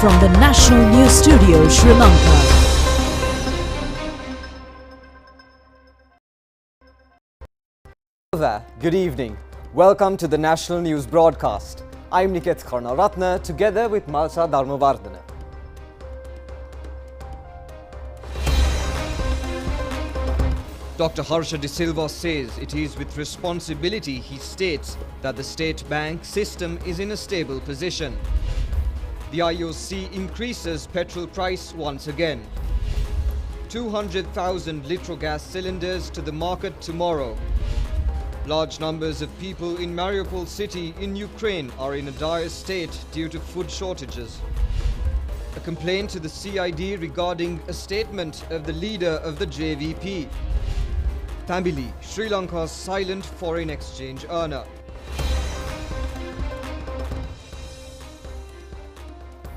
from the National News Studio, Sri Lanka. Good evening. Welcome to the National News Broadcast. I'm Niket Karnaratna together with Malsa Dharmavardhana. Dr. Harsha De Silva says it is with responsibility he states that the state bank system is in a stable position. The IOC increases petrol price once again. 200,000 litro gas cylinders to the market tomorrow. Large numbers of people in Mariupol city in Ukraine are in a dire state due to food shortages. A complaint to the CID regarding a statement of the leader of the JVP. Tambili, Sri Lanka's silent foreign exchange earner.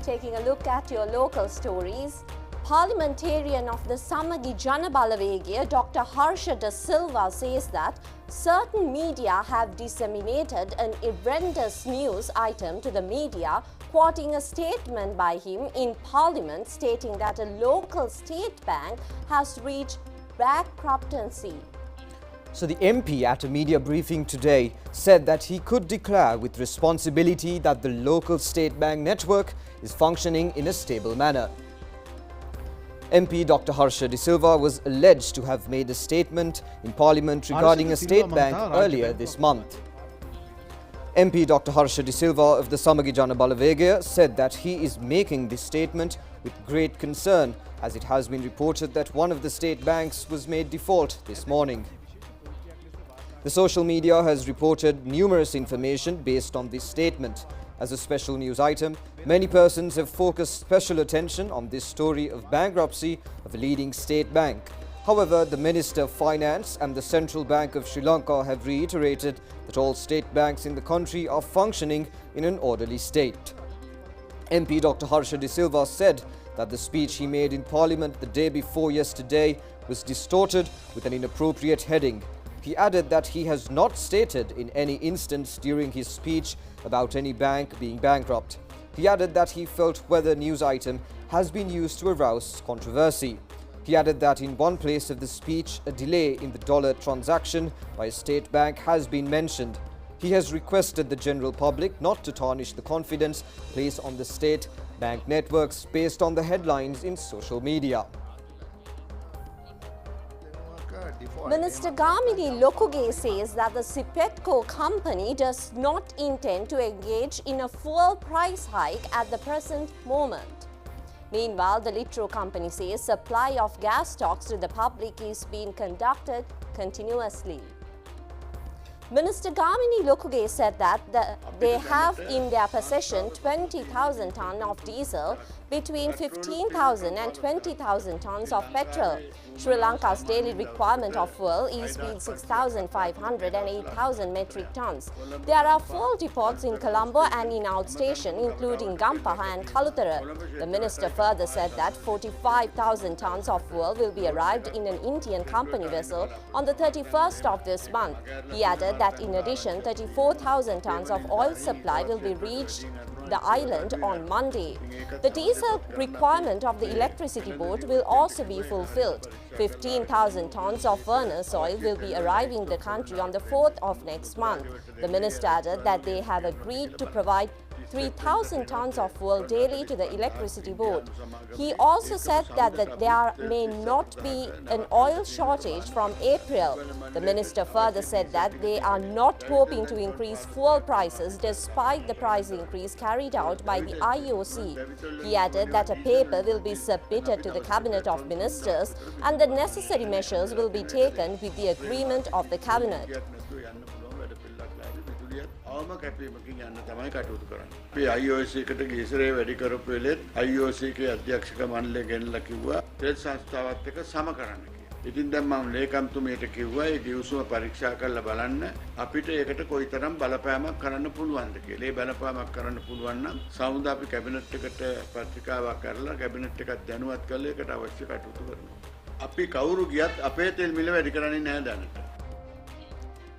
Taking a look at your local stories, Parliamentarian of the Samagi Janabalawegaya, Dr. Harsha De Silva says that certain media have disseminated an horrendous news item to the media, quoting a statement by him in Parliament stating that a local state bank has reached bankruptcy. So the MP at a media briefing today said that he could declare with responsibility that the local state bank network is functioning in a stable manner. MP Dr. Harsha De Silva was alleged to have made a statement in Parliament regarding a state bank earlier this month. MP Dr. Harsha De Silva of the Samagi Janabalawegaya said that he is making this statement with great concern, as it has been reported that one of the state banks was made default this morning. The social media has reported numerous information based on this statement. As a special news item, many persons have focused special attention on this story of bankruptcy of a leading state bank. However, the Minister of Finance and the Central Bank of Sri Lanka have reiterated that all state banks in the country are functioning in an orderly state. MP Dr. Harsha De Silva said that the speech he made in Parliament the day before yesterday was distorted with an inappropriate heading. He added that he has not stated in any instance during his speech about any bank being bankrupt. He added that he felt whether news item has been used to arouse controversy. He added that in one place of the speech, a delay in the dollar transaction by a state bank has been mentioned. He has requested the general public not to tarnish the confidence placed on the state bank networks based on the headlines in social media. Minister Gamini Lokuge says that the Sipetco company does not intend to engage in a fuel price hike at the present moment. Meanwhile, the Litro company says supply of gas stocks to the public is being conducted continuously. Minister Gamini Lokuge said that they have in their possession 20,000 tonnes of diesel, between 15,000 and 20,000 tonnes of petrol. Sri Lanka's daily requirement of fuel is between 6,500 and 8,000 metric tonnes. There are 4 depots in Colombo and in outstation, including Gampaha and Kalutara. The minister further said that 45,000 tonnes of fuel will be arrived in an Indian company vessel on the 31st of this month. He added that in addition, 34,000 tonnes of oil supply will be reached the island on Monday. The diesel requirement of the electricity board will also be fulfilled. 15,000 tonnes of furnace oil will be arriving in the country on the 4th of next month. The minister added that they have agreed to provide 3,000 tonnes of fuel daily to the electricity board. He also said that there may not be an oil shortage from April. The minister further said that they are not hoping to increase fuel prices despite the price increase carried out by the IOC. He added that a paper will be submitted to the Cabinet of Ministers and the necessary measures will be taken with the agreement of the Cabinet. අවම කැපීමකින් යන්න තමයි කටයුතු කරන්නේ. අපි IOC එකට ගිහිසරේ වැඩි කරපු වෙලෙත් IOC එකේ අධ්‍යක්ෂක මණ්ඩලය ගෙනලා කිව්වා තෙල් සංස්ථාවත් එක්ක සම කරන්න කියලා. ඉතින් දැන් මම ලේකම්තුමියට කිව්වා ඒ ගිවිසුම පරීක්ෂා කරලා බලන්න අපිට ඒකට කොයිතරම් බලපෑමක් කරන්න පුළුවන්ද කියලා. ඒ බලපෑමක් කරන්න පුළුවන් නම් සමුදා අපි කැබිනට් එකට පත්‍රිකාවක් කරලා කැබිනට් එකත් දැනුවත් කරලා ඒකට අවශ්‍ය කටයුතු කරනවා. අපි කවුරු ගියත් අපේ තෙල් මිල වැඩි කරන්නේ නැහැ දැනට.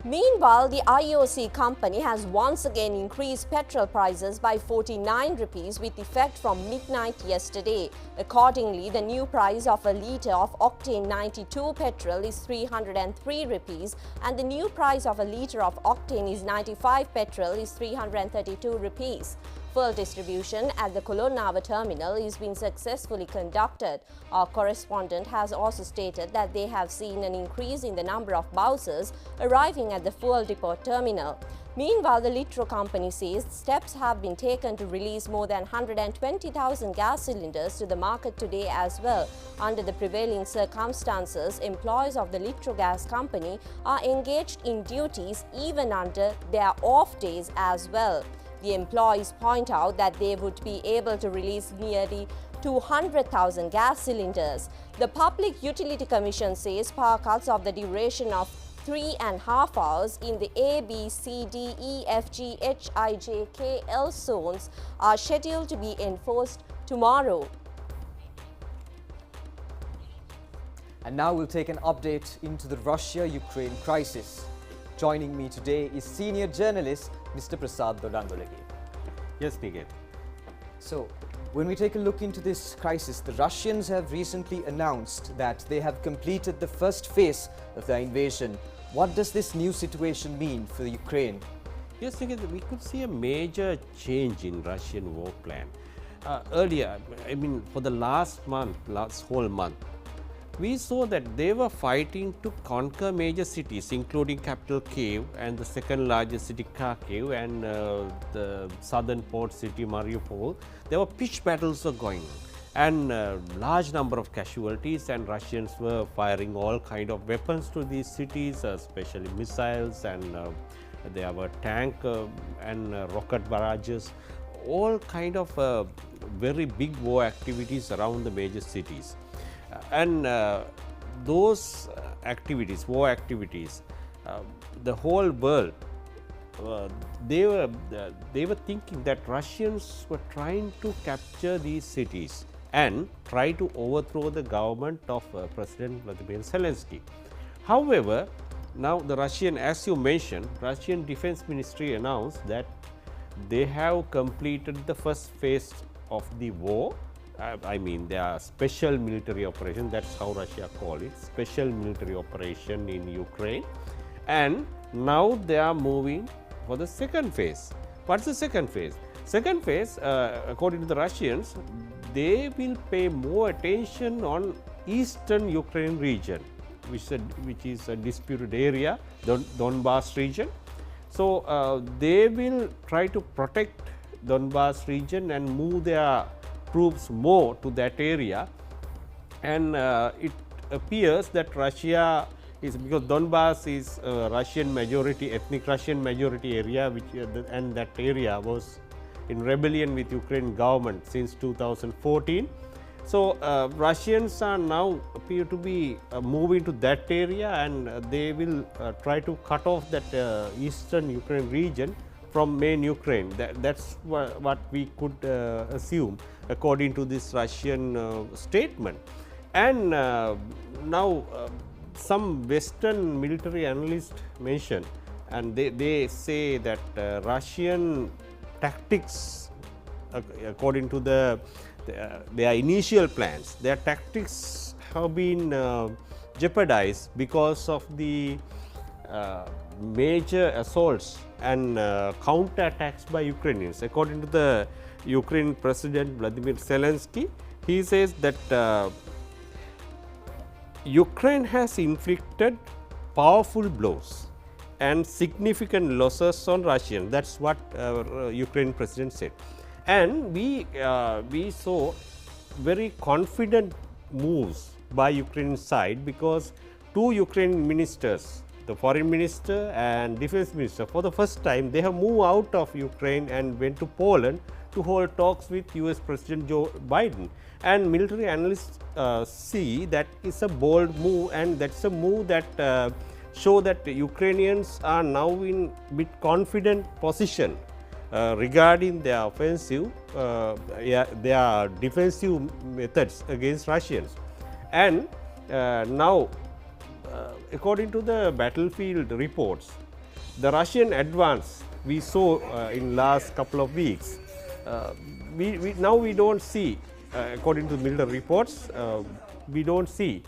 Meanwhile, the IOC company has once again increased petrol prices by 49 rupees with effect from midnight yesterday. Accordingly, the new price of a litre of octane 92 petrol is 303 rupees and the new price of a litre of octane is 95 petrol is 332 rupees. Fuel distribution at the Kolonava terminal is being successfully conducted. Our correspondent has also stated that they have seen an increase in the number of buses arriving at the fuel depot terminal. Meanwhile, the Litro company says steps have been taken to release more than 120,000 gas cylinders to the market today as well. Under the prevailing circumstances, employees of the Litro gas company are engaged in duties even under their off days as well. The employees point out that they would be able to release nearly 200,000 gas cylinders. The Public Utility Commission says power cuts of the duration of 3.5 hours in the A, B, C, D, E, F, G, H, I, J, K, L zones are scheduled to be enforced tomorrow. And now we'll take an update into the Russia-Ukraine crisis. Joining me today is senior journalist Mr. Prasad Dodangolagi. Yes, Niket. So, when we take a look into this crisis, the Russians have recently announced that they have completed the first phase of their invasion. What does this new situation mean for Ukraine? Yes, Niket, we could see a major change in Russian war plan. Earlier, I mean, for the last whole month, we saw that they were fighting to conquer major cities, including capital Kyiv and the second largest city Kharkiv and the southern port city Mariupol. There were pitched battles going on and large number of casualties, and Russians were firing all kind of weapons to these cities, especially missiles, and there were tank and rocket barrages, all kind of very big war activities around the major cities. And those activities, war activities, the whole world, they were thinking that Russians were trying to capture these cities and try to overthrow the government of President Vladimir Zelensky. However, now the Russian, as you mentioned, Russian Defense Ministry announced that they have completed the first phase of the war. I mean, there are special military operation, that's how Russia call it, special military operation in Ukraine. And now they are moving for the second phase. What's the second phase? Second phase, according to the Russians, they will pay more attention on eastern Ukraine region, which is a disputed area, Donbas region. So they will try to protect Donbas region and move their troops more to that area, and it appears that Russia is, because Donbas is Russian majority, ethnic Russian majority area, which and that area was in rebellion with Ukraine government since 2014. So Russians are now appear to be moving to that area, and they will try to cut off that eastern Ukraine region from main Ukraine. That's what we could assume according to this Russian statement. And now some Western military analysts mention, and they say that Russian tactics, according to their initial plans, their tactics have been jeopardized because of the major assaults and counter-attacks by Ukrainians. According to the Ukraine President Vladimir Zelensky, he says that Ukraine has inflicted powerful blows and significant losses on Russians. That's what Ukraine President said. And we saw very confident moves by Ukraine side, because two Ukraine ministers, the foreign minister and defense minister, for the first time they have moved out of Ukraine and went to Poland to hold talks with US President Joe Biden. And military analysts see that it's a bold move, and that's a move that show that the Ukrainians are now in bit confident position regarding their offensive, their defensive methods against Russians. And now according to the battlefield reports, the Russian advance we saw in last couple of weeks, now we don't see, according to military reports, we don't see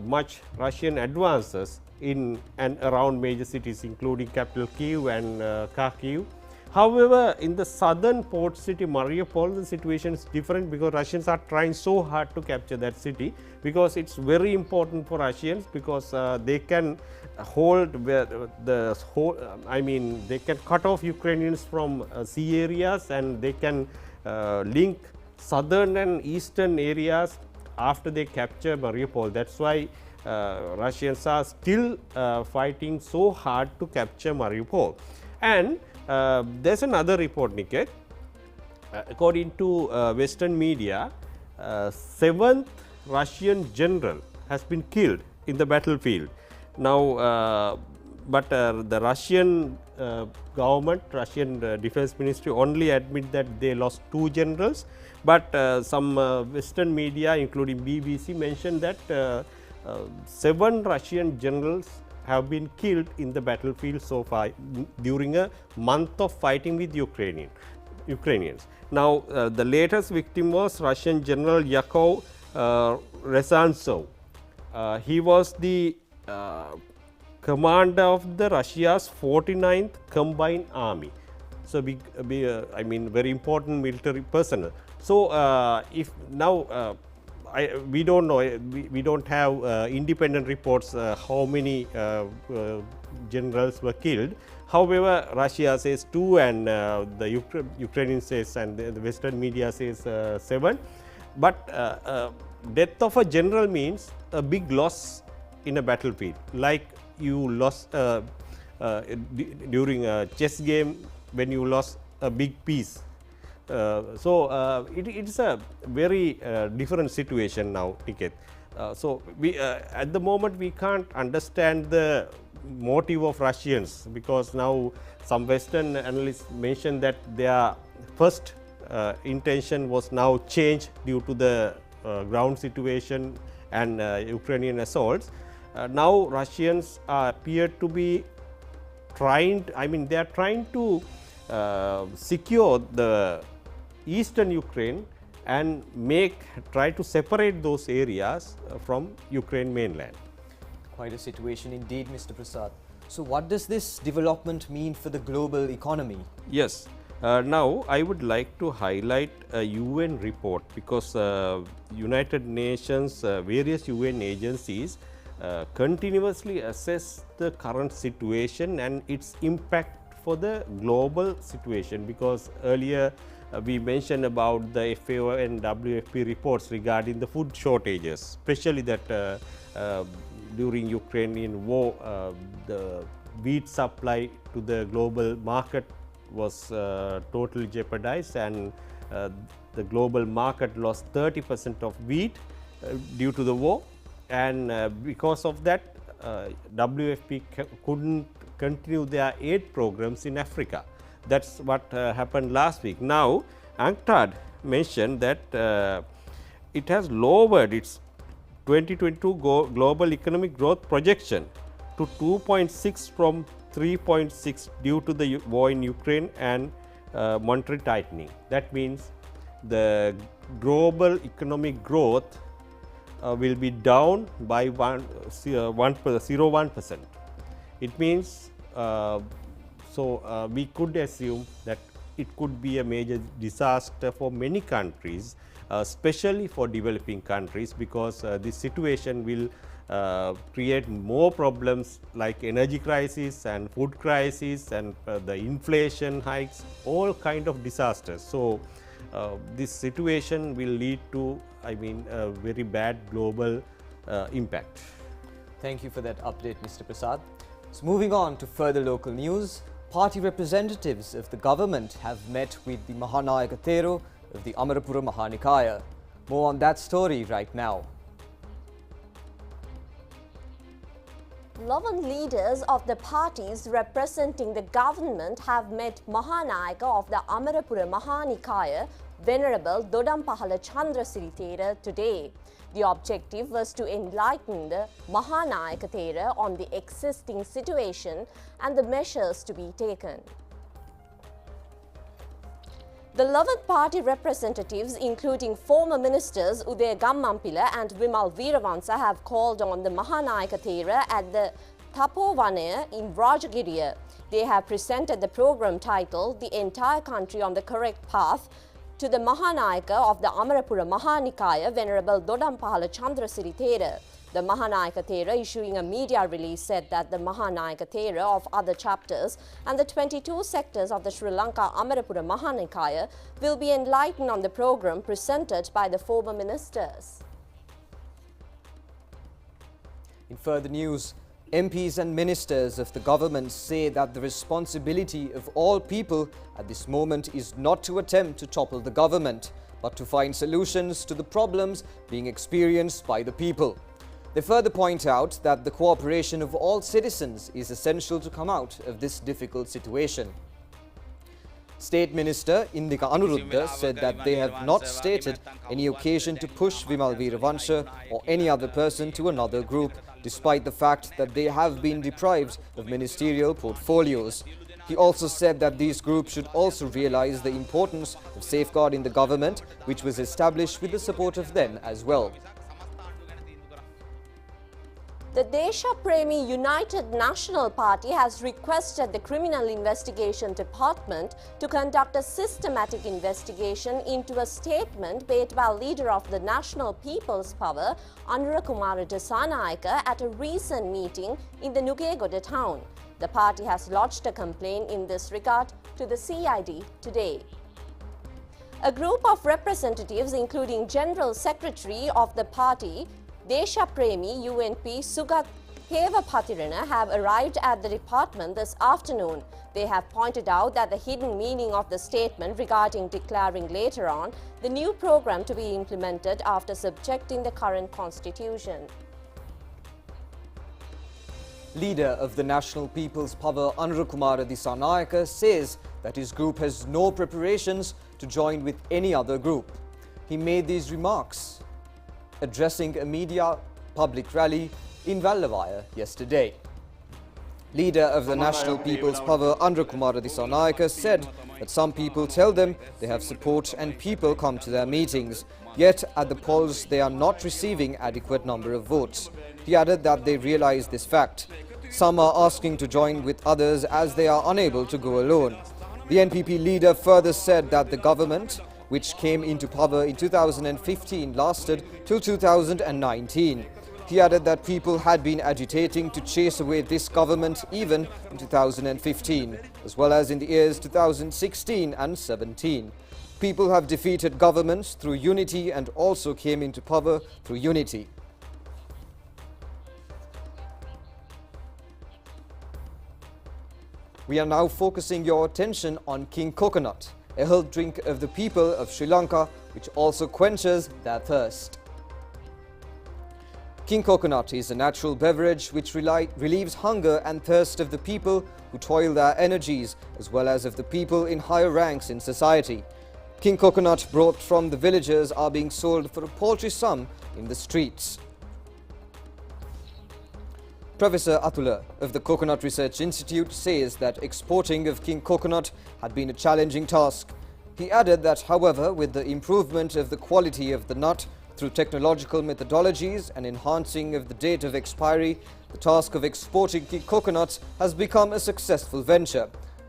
much Russian advances in and around major cities, including capital Kyiv and Kharkiv. However, in the southern port city Mariupol, the situation is different because Russians are trying so hard to capture that city, because it's very important for Russians, because they can hold the whole, they can cut off Ukrainians from sea areas, and they can link southern and eastern areas after they capture Mariupol. That's why Russians are still fighting so hard to capture Mariupol. And there's another report, Niket. According to Western media, 7th Russian general has been killed in the battlefield. Now, but the Russian government, Russian Defense Ministry only admit that they lost 2 generals, but some Western media, including BBC, mentioned that 7 Russian generals have been killed in the battlefield so far during a month of fighting with Ukrainians. Now, the latest victim was Russian General Yakov Rezantsov. He was the commander of the Russia's 49th Combined Army. So, very important military personnel. So, if now we don't know, we don't have independent reports how many generals were killed. However, Russia says 2 and the Ukrainian says, and the Western media says 7. But death of a general means a big loss in a battlefield, like you lost during a chess game when you lost a big piece. It's a very different situation now, Niket. So, we at the moment we can't understand the motive of Russians, because now some Western analysts mentioned that their first intention was now changed due to the ground situation and Ukrainian assaults. Now Russians appear to be trying, they are trying to secure the eastern Ukraine and try to separate those areas from Ukraine mainland. Quite a situation indeed, Mr. Prasad. So what does this development mean for the global economy? Yes. Now, I would like to highlight a UN report, because United Nations, various UN agencies continuously assess the current situation and its impact for the global situation, because earlier we mentioned about the FAO and WFP reports regarding the food shortages, especially that during Ukrainian war, the wheat supply to the global market was totally jeopardized, and the global market lost 30% of wheat due to the war, and because of that WFP couldn't continue their aid programs in Africa. That's what happened last week. Now, UNCTAD mentioned that it has lowered its 2022 global economic growth projection to 2.6 from 3.6 due to the war in Ukraine and monetary tightening. That means the global economic growth will be down by 0.1%. It means we could assume that it could be a major disaster for many countries, especially for developing countries, because this situation will create more problems like energy crisis and food crisis and the inflation hikes, all kind of disasters. So, this situation will lead to, a very bad global impact. Thank you for that update, Mr. Prasad. So moving on to further local news, party representatives of the government have met with the Mahanayaka Thero of the Amarapura Mahanikaya. More on that story right now. 11 leaders of the parties representing the government have met Mahanayaka of the Amarapura Mahanikaya Venerable Dodampahala Chandrasiri Thera today. The objective was to enlighten the Mahanayaka Thera on the existing situation and the measures to be taken. The 11th party representatives, including former ministers Udaya Gammampila and Vimal Weerawansa, have called on the Mahanayaka Thera at the Tapowanaya in Rajagiriya. They have presented the program titled "The Entire Country on the Correct Path" to the Mahanayaka of the Amarapura Mahanikaya, Venerable Dodampahala Chandrasiri Thera. The Mahanayaka Thera, issuing a media release, said that the Mahanayaka Thera of other chapters and the 22 sectors of the Sri Lanka Amarapura Mahanikaya will be enlightened on the program presented by the former ministers. In further news, MPs and ministers of the government say that the responsibility of all people at this moment is not to attempt to topple the government, but to find solutions to the problems being experienced by the people. They further point out that the cooperation of all citizens is essential to come out of this difficult situation. State Minister Indika Anuruddha said that they have not stated any occasion to push Vimal Weerawansa or any other person to another group, despite the fact that they have been deprived of ministerial portfolios. He also said that these groups should also realize the importance of safeguarding the government, which was established with the support of them as well. The Desha Premi United National Party has requested the Criminal Investigation Department to conduct a systematic investigation into a statement made by leader of the National People's Power, Anurakumara Dissanayake, at a recent meeting in the Nugegoda town. The party has lodged a complaint in this regard to the CID today. A group of representatives, including General Secretary of the party, Desha Premi UNP Sugat Hevapatirana, have arrived at the department this afternoon. They have pointed out that the hidden meaning of the statement regarding declaring later on the new program to be implemented after subjecting the current constitution. Leader of the National People's Power Anurakumara Dissanayake says that his group has no preparations to join with any other group. He made these remarks addressing a media public rally in Vallavaya yesterday. Leader of the National People's Power Anurakumara Dissanayake said that some people tell them they have support and people come to their meetings, yet at the polls they are not receiving adequate number of votes. He added that they realize this fact. Some are asking to join with others as they are unable to go alone. The NPP leader further said that the government, which came into power in 2015, lasted till 2019. He added that people had been agitating to chase away this government even in 2015, as well as in the years 2016 and 17. People have defeated governments through unity and also came into power through unity. We are now focusing your attention on King Coconut, a health drink of the people of Sri Lanka, which also quenches their thirst. King Coconut is a natural beverage which relieves hunger and thirst of the people who toil their energies, as well as of the people in higher ranks in society. King Coconut brought from the villagers are being sold for a paltry sum in the streets. Professor Atula of the Coconut Research Institute says that exporting of King Coconut had been a challenging task. He added that, however, with the improvement of the quality of the nut through technological methodologies and enhancing of the date of expiry, the task of exporting King Coconuts has become a successful venture.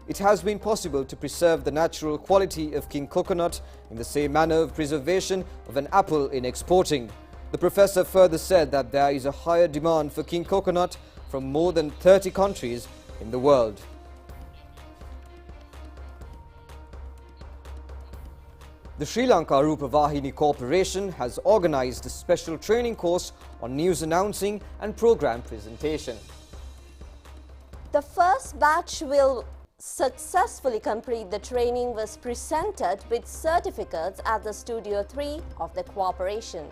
It has been possible to preserve the natural quality of King Coconut in the same manner of preservation of an apple in exporting. The professor further said that there is a higher demand for King Coconut from more than 30 countries in the world. The Sri Lanka Rupavahini Corporation has organized a special training course on news announcing and program presentation. The first batch will successfully complete the training was presented with certificates at the Studio 3 of the corporation.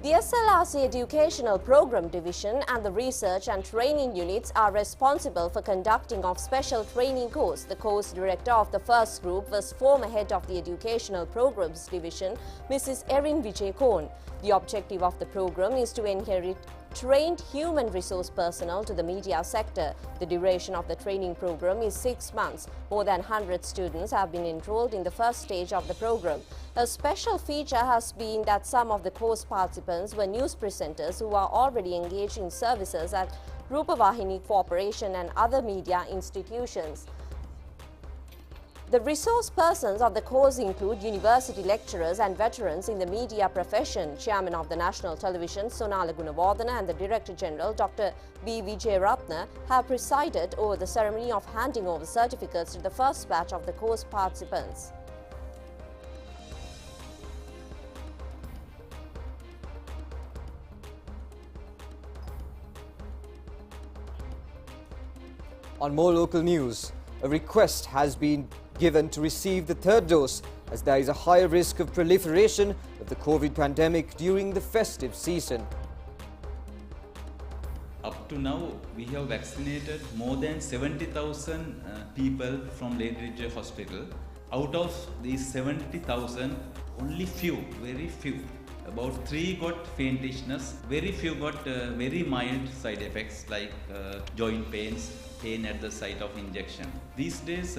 The SLRC Educational Program Division and the Research and Training Units are responsible for conducting of special training course. The course director of the first group was former head of the Educational Programs Division, Mrs. Erin Vijay Kohn. The objective of the program is to inherit trained human resource personnel to the media sector. The duration of the training program is 6 months. More than 100 students have been enrolled in the first stage of the program. A special feature has been that some of the course participants were news presenters who are already engaged in services at Rupavahini Corporation and other media institutions. The resource persons of the course include university lecturers and veterans in the media profession. Chairman of the National Television, Sonala Gunawardena, and the Director General, Dr. B. Vijay Ratna, have presided over the ceremony of handing over certificates to the first batch of the course participants. On more local news, a request has been given to receive the third dose as there is a higher risk of proliferation of the COVID pandemic during the festive season. Up to now, we have vaccinated more than 70,000 people from Lady Ridge Hospital. Out of these 70,000, only few, very few, about 3 got faintishness, very few got very mild side effects like joint pains, pain at the site of injection. These days,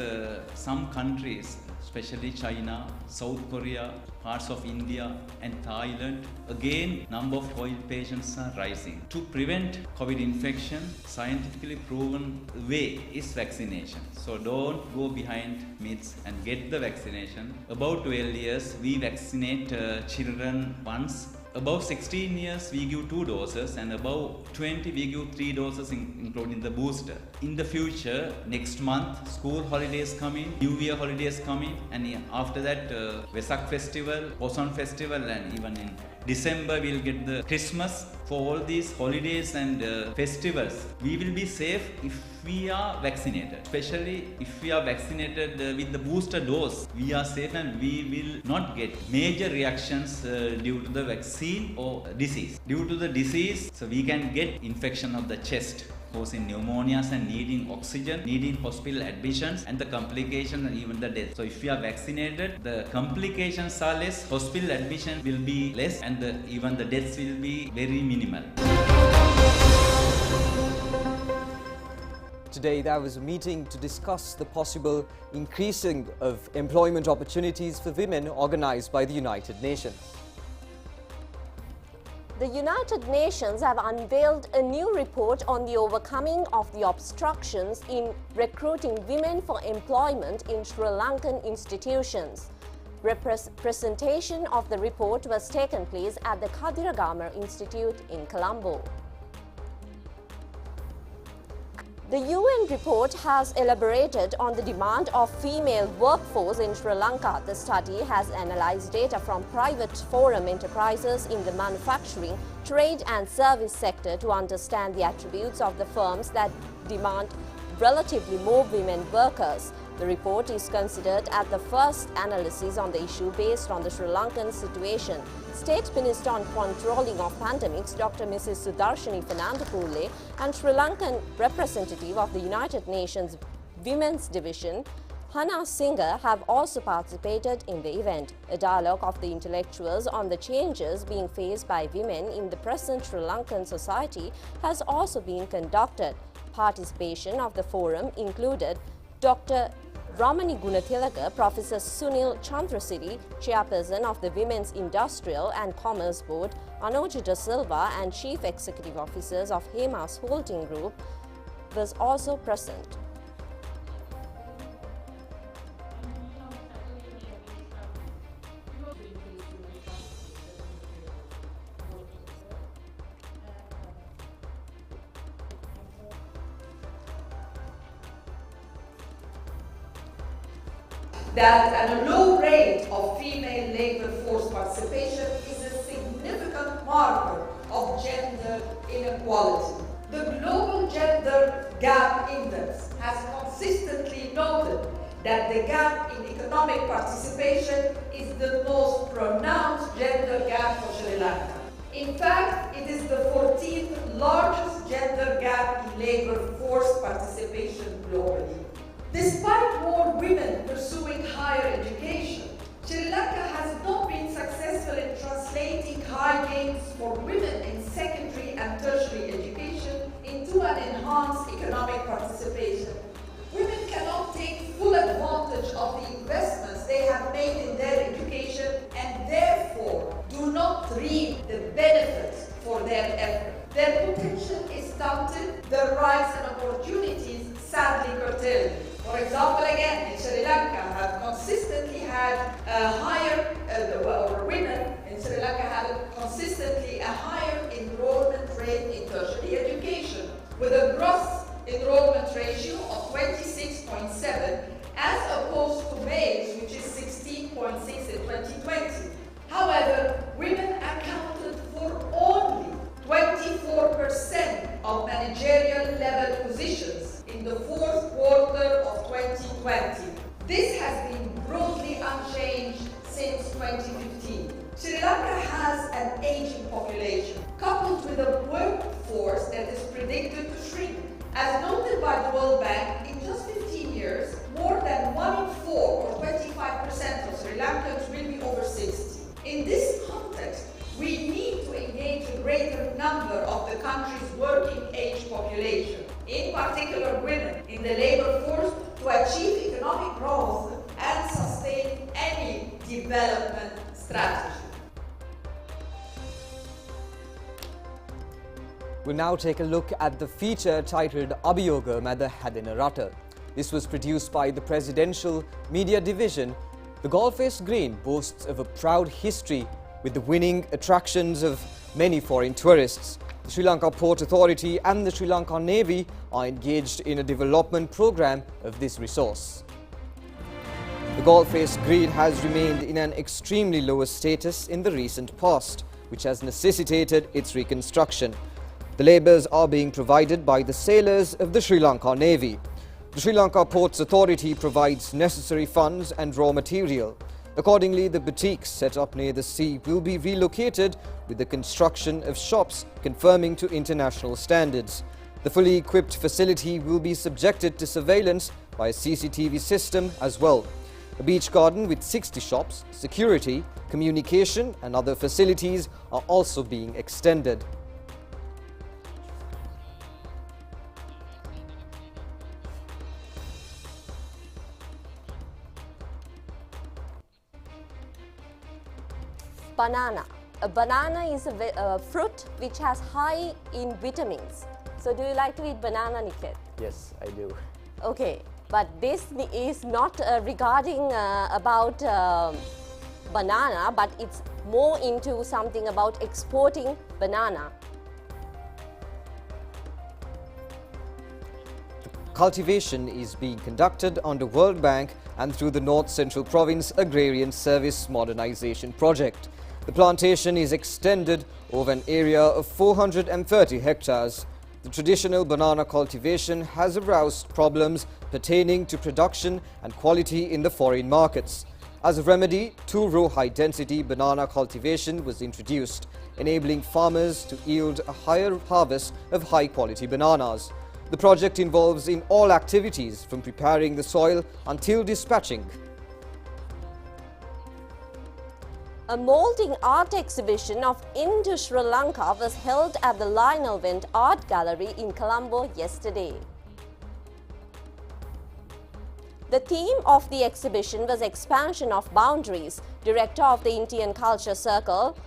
some countries, especially China, South Korea, parts of India and Thailand, again number of COVID patients are rising. To prevent COVID infection, scientifically proven way is vaccination. So don't go behind myths and get the vaccination. Above 12 years, we vaccinate children once. Above 16 years, we give 2 doses, and above 20, we give 3 doses, including the booster. In the future, next month, school holidays coming, New Year holidays coming, and after that, Vesak festival, Poson festival, and even in December, we'll get the Christmas. For all these holidays and festivals, we will be safe if we are vaccinated. Especially if we are vaccinated with the booster dose, we are safe and we will not get major reactions due to the vaccine or disease. Due to the disease, so we can get infection of the chest, causing pneumonias and needing oxygen, needing hospital admissions, and the complications and even the death. So if we are vaccinated, the complications are less, hospital admission will be less, and even the deaths will be very minimal. Today, there was a meeting to discuss the possible increasing of employment opportunities for women organized by the United Nations. The United Nations have unveiled a new report on the overcoming of the obstructions in recruiting women for employment in Sri Lankan institutions. Presentation of the report was taken place at the Kadiragama Institute in Colombo. The UN report has elaborated on the demand of female workforce in Sri Lanka. The study has analyzed data from private forum enterprises in the manufacturing, trade and service sector to understand the attributes of the firms that demand relatively more women workers. The report is considered as the first analysis on the issue based on the Sri Lankan situation. State Minister on Controlling of Pandemics, Dr. Mrs. Sudarshini Fernandapule, and Sri Lankan representative of the United Nations Women's Division, Hana Singha, have also participated in the event. A dialogue of the intellectuals on the changes being faced by women in the present Sri Lankan society has also been conducted. Participation of the forum included Dr. Ramani Gunathilaka, Professor Sunil Chandrasiri, Chairperson of the Women's Industrial and Commerce Board, Anoja Da Silva, and Chief Executive Officers of Hema's Holding Group was also present. That at a low rate of female labor force participation is a significant marker of gender inequality. The Global Gender Gap Index has consistently noted that the gap in economic participation is the most pronounced gender gap for Sri Lanka. In fact, it is the 14th largest gender gap in labor force participation globally. Despite more women pursuing higher education, Sri Lanka has not been successful in translating high gains for women in secondary and tertiary education into an enhanced economic participation. Women cannot take full advantage of the investments they have made in their education and therefore do not reap the benefits for their effort. Their potential is stunted, their rights and opportunities sadly curtailed. For example, again, in Sri Lanka have consistently had a higher, or women in Sri Lanka have consistently a higher enrollment rate in tertiary education, with a gross enrollment ratio of 26.7 as opposed to males, which is 16.6 in 2020. However, women accounted for only 24% of managerial level positions in the fourth quarter of 2020. This has been broadly unchanged since 2015. Sri Lanka has an aging population, coupled with a workforce that is predicted to shrink. As noted by the World Bank, in just 15 years, more than 1 in 4, or 25% of Sri Lankans will be over 60. In this context, we need to engage a greater number of the country's working age population, in particular women, in the labor force to achieve economic growth and sustain any development strategy. We'll now take a look at the feature titled Abhiyoga Mada Hadina Rata. This was produced by the Presidential Media Division. The Galface Green boasts of a proud history with the winning attractions of many foreign tourists. The Sri Lanka Port Authority and the Sri Lanka Navy are engaged in a development program of this resource. The Galface Green has remained in an extremely low status in the recent past, which has necessitated its reconstruction. The labours are being provided by the sailors of the Sri Lanka Navy. The Sri Lanka Ports Authority provides necessary funds and raw material. Accordingly, the boutiques set up near the sea will be relocated with the construction of shops conforming to international standards. The fully equipped facility will be subjected to surveillance by a CCTV system as well. A beach garden with 60 shops, security, communication and other facilities are also being extended. Banana. A banana is a fruit which has high in vitamins. So do you like to eat banana, Niket? Yes, I do. Okay, but this is not regarding about banana, but it's more into something about exporting banana. Cultivation is being conducted under World Bank and through the North Central Province Agrarian Service Modernization Project. The plantation is extended over an area of 430 hectares. The traditional banana cultivation has aroused problems pertaining to production and quality in the foreign markets. As a remedy, 2-row high-density banana cultivation was introduced, enabling farmers to yield a higher harvest of high-quality bananas. The project involves in all activities from preparing the soil until dispatching. A molding art exhibition of Into Sri Lanka was held at the Lionel Wendt Art Gallery in Colombo yesterday. The theme of the exhibition was expansion of boundaries. Director of the Indian Culture Circle,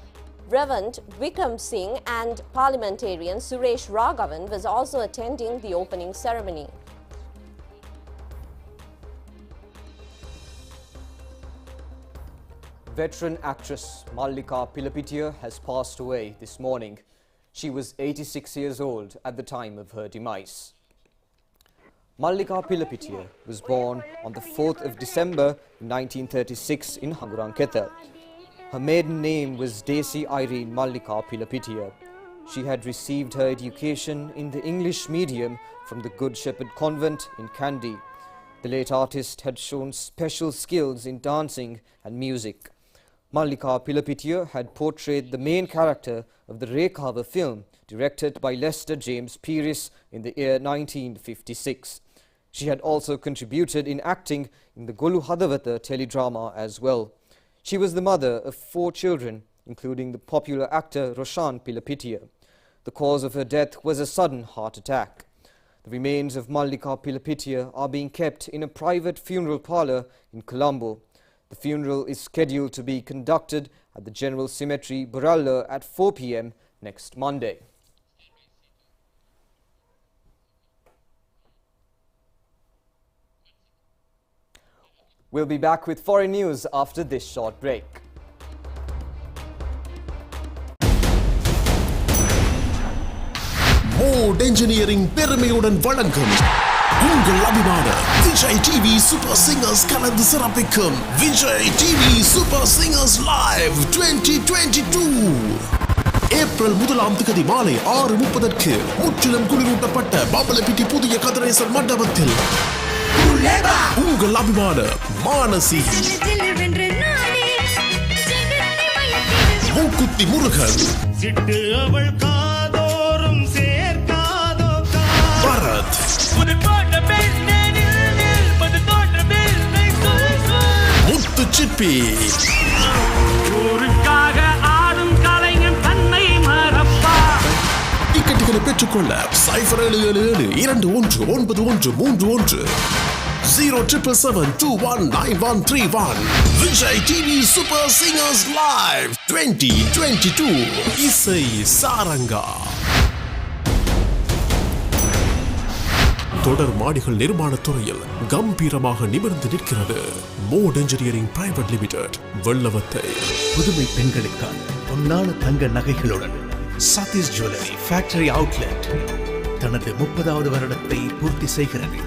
Reverend Vikram Singh, and parliamentarian Suresh Raghavan was also attending the opening ceremony. Veteran actress Mallika Pilapitiya has passed away this morning. She was 86 years old at the time of her demise. Mallika Pilapitiya was born on the 4th of December 1936 in Hanguranketha. Her maiden name was Desi Irene Mallika Pilapitiya. She had received her education in the English medium from the Good Shepherd Convent in Kandy. The late artist had shown special skills in dancing and music. Mallika Pilapitiya had portrayed the main character of the Rekava film, directed by Lester James Pearce in the year 1956. She had also contributed in acting in the Golu Hadavata teledrama as well. She was the mother of 4 children, including the popular actor Roshan Pilapitiya. The cause of her death was a sudden heart attack. The remains of Mallika Pilapitiya are being kept in a private funeral parlour in Colombo. The funeral is scheduled to be conducted at the General Cemetery, Buralla at 4 p.m. next Monday. We'll be back with foreign news after this short break. Mode Engineering பெருமையுடன் வழங்கும் உங்கள் அபிமான Vijay TV super singers கலந்து சிறப்பிக்கும் Vijay TV super singers live 2022 April 1ஆம் தேதி மாலை 6:30 முற்றிலும் குளிரூட்டப்பட்ட பாபலப்பிட்டி புதிய கதிரேசன் மண்டபத்தில் உங்கள் அபிமான மானசி மூக்குத்தி முருகன் பரத் முத்து சிப்பி டிக்கெட்டுகளை பெற்றுக்கொள்ள 0777219131 07772193131 Vijay TV Super Singers Live 2022 இசை சாரங்கா. தொடர் மாடிகள் நிர்மாண துறையில் கம்பீரமாக நிமிர்ந்து நிற்கிறது Mod Engineering Private Limited, Wellawatte. புதுமை பெண்களுக்கான பொன்னான தங்க நகைகளுடன் சதீஷ் ஜுவல்லரி ஃபேக்டரி அவுட்லெட் தனது 30வது வருடத்தை பூர்த்தி செய்கிறது.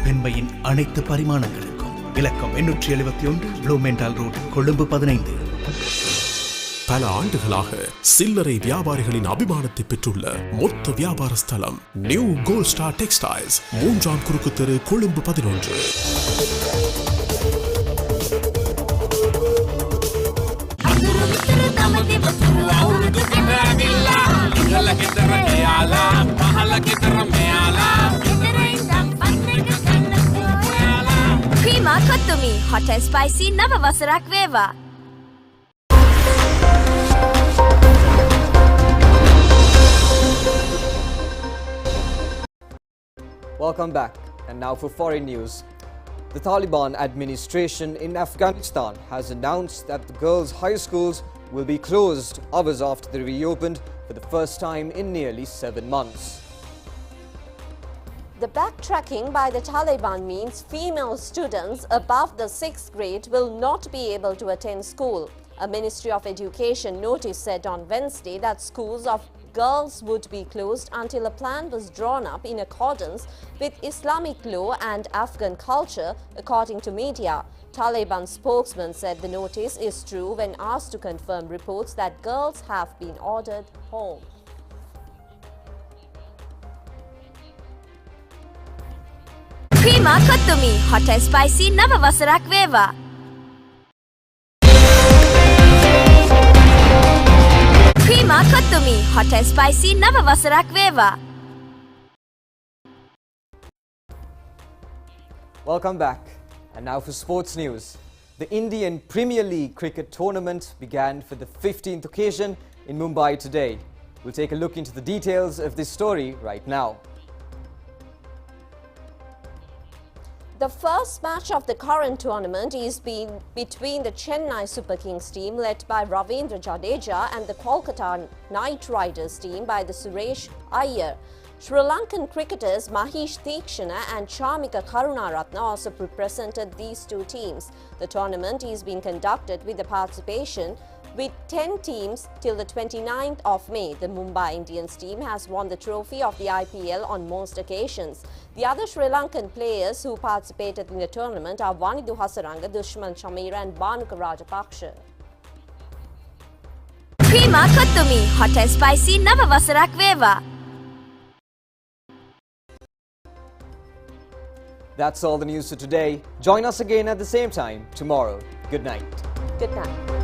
பெண்மையின் அனைத்து பரிமாணங்களுக்கும். இலக்கம் 871 ப்ளூமெண்டால் ரோட், கொழும்பு 15. பல ஆண்டுகளாக சில்லறை வியாபாரிகளின் அபிமானத்தை பெற்றுள்ள மொத்த வியாபார ஸ்தலம் நியூ கோல்ட் ஸ்டார் டெக்ஸ்டைல்ஸ், 3ஆம் குறுக்கு தெரு, Colombo 11. Prima Kottumi, hot and spicy නව වසරක් වේවා. Welcome back, and now for foreign news. The Taliban administration in Afghanistan has announced that the girls' high schools will be closed hours after they reopened for the first time in nearly 7 months. The backtracking by the Taliban means female students above the 6th grade will not be able to attend school. A Ministry of Education notice said on Wednesday that schools of girls would be closed until a plan was drawn up in accordance with Islamic law and Afghan culture, according to media. Taliban spokesman said the notice is true when asked to confirm reports that girls have been ordered home. Prima Kottumi, hot and spicy නව වසරක් වේවා. Prima Kottumi, hot and spicy නව වසරක් වේවා. Welcome back, and now for sports news. The Indian Premier League cricket tournament began for the 15th occasion in Mumbai today. We'll take a look into the details of this story right now. The first match of the current tournament is between the Chennai Super Kings team led by Ravindra Jadeja and the Kolkata Knight Riders team by the Suresh Iyer. Sri Lankan cricketers Mahesh Theekshana and Charmika Karunaratne also represented these two teams. The tournament is being conducted with the participation with 10 teams till the 29th of May. The Mumbai Indians team has won the trophy of the IPL on most occasions. The other Sri Lankan players who participated in the tournament are Vanidu Hasaranga, Dushman Chamira and Bhanuka Rajapaksha. Prima Kottumi, hot and spicy නව වසරක් වේවා. That's all the news for today. Join us again at the same time tomorrow. Good night. Good night.